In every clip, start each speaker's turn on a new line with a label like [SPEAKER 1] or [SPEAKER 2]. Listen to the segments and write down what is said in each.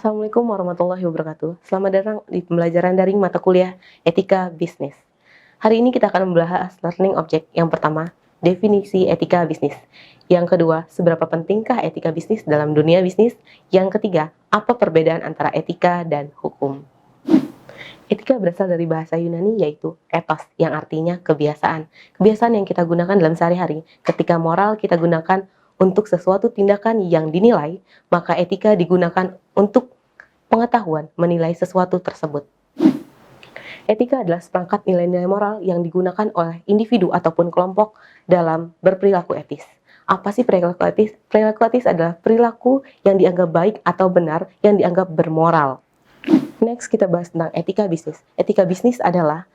[SPEAKER 1] Assalamualaikum warahmatullahi wabarakatuh. Selamat datang di pembelajaran daring mata kuliah Etika Bisnis. Hari ini kita akan membahas learning object. Yang pertama, definisi etika bisnis. Yang kedua, seberapa pentingkah etika bisnis dalam dunia bisnis? Yang ketiga, apa perbedaan antara etika dan hukum? Etika berasal dari bahasa Yunani yaitu ethos, yang artinya kebiasaan. Kebiasaan yang kita gunakan dalam sehari-hari. Ketika moral kita gunakan untuk sesuatu tindakan yang dinilai, maka etika digunakan untuk pengetahuan menilai sesuatu tersebut. Etika adalah seperangkat nilai-nilai moral yang digunakan oleh individu ataupun kelompok dalam berperilaku etis. Apa sih perilaku etis? Perilaku etis adalah perilaku yang dianggap baik atau benar, yang dianggap bermoral. Next, kita bahas tentang etika bisnis. Etika bisnis adalah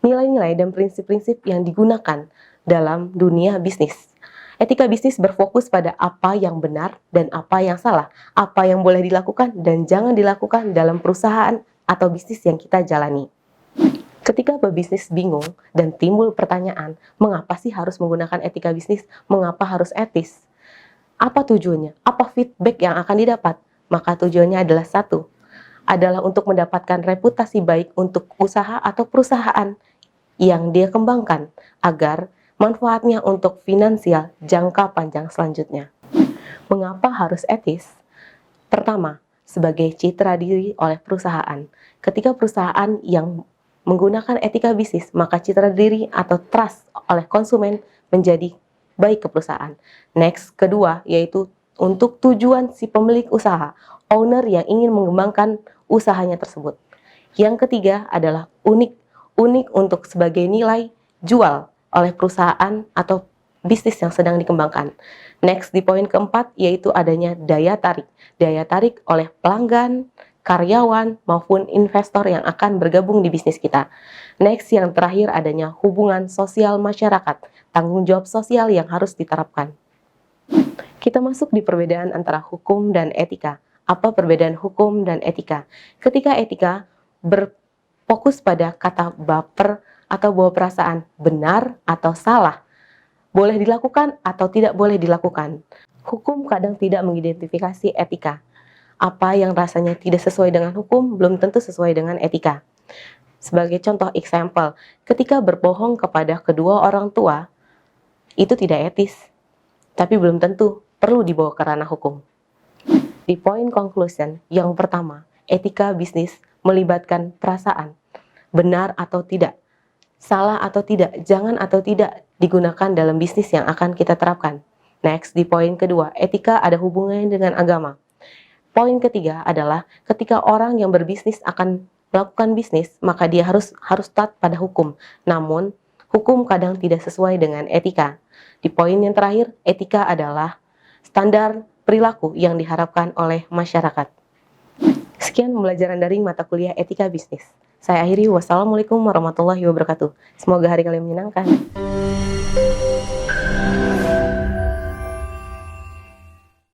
[SPEAKER 1] nilai-nilai dan prinsip-prinsip yang digunakan dalam dunia bisnis. Etika bisnis berfokus pada apa yang benar dan apa yang salah, apa yang boleh dilakukan dan jangan dilakukan dalam perusahaan atau bisnis yang kita jalani. Ketika pebisnis bingung dan timbul pertanyaan, mengapa sih harus menggunakan etika bisnis? Mengapa harus etis? Apa tujuannya? Apa feedback yang akan didapat? Maka tujuannya adalah satu, adalah untuk mendapatkan reputasi baik untuk usaha atau perusahaan yang dia kembangkan, agar manfaatnya untuk finansial jangka panjang selanjutnya. Mengapa harus etis? Pertama, sebagai citra diri oleh perusahaan. Ketika perusahaan yang menggunakan etika bisnis, maka citra diri atau trust oleh konsumen menjadi baik ke perusahaan. Next, kedua, yaitu untuk tujuan si pemilik usaha, owner yang ingin mengembangkan usahanya tersebut. Yang ketiga adalah unik untuk sebagai nilai jual oleh perusahaan atau bisnis yang sedang dikembangkan. Next, di poin keempat, yaitu adanya daya tarik. Daya tarik oleh pelanggan, karyawan, maupun investor yang akan bergabung di bisnis kita. Next, yang terakhir adanya hubungan sosial masyarakat, tanggung jawab sosial yang harus diterapkan. Kita masuk di perbedaan antara hukum dan etika. Apa perbedaan hukum dan etika? Ketika etika berfokus pada kata baper atau bawa perasaan, benar atau salah, boleh dilakukan atau tidak boleh dilakukan. Hukum kadang tidak mengidentifikasi etika. Apa yang rasanya tidak sesuai dengan hukum belum tentu sesuai dengan etika. Sebagai contoh example, ketika berbohong kepada kedua orang tua, itu tidak etis, tapi belum tentu perlu dibawa ke ranah hukum. Di poin conclusion, yang pertama, etika bisnis melibatkan perasaan, benar atau tidak, salah atau tidak, jangan atau tidak digunakan dalam bisnis yang akan kita terapkan. Next, di poin kedua, etika ada hubungannya dengan agama. Poin ketiga adalah ketika orang yang berbisnis akan melakukan bisnis, maka dia harus taat pada hukum. Namun, hukum kadang tidak sesuai dengan etika. Di poin yang terakhir, etika adalah standar perilaku yang diharapkan oleh masyarakat. Sekian pembelajaran daring mata kuliah Etika Bisnis. Saya akhiri, wassalamualaikum warahmatullahi wabarakatuh. Semoga hari kalian menyenangkan.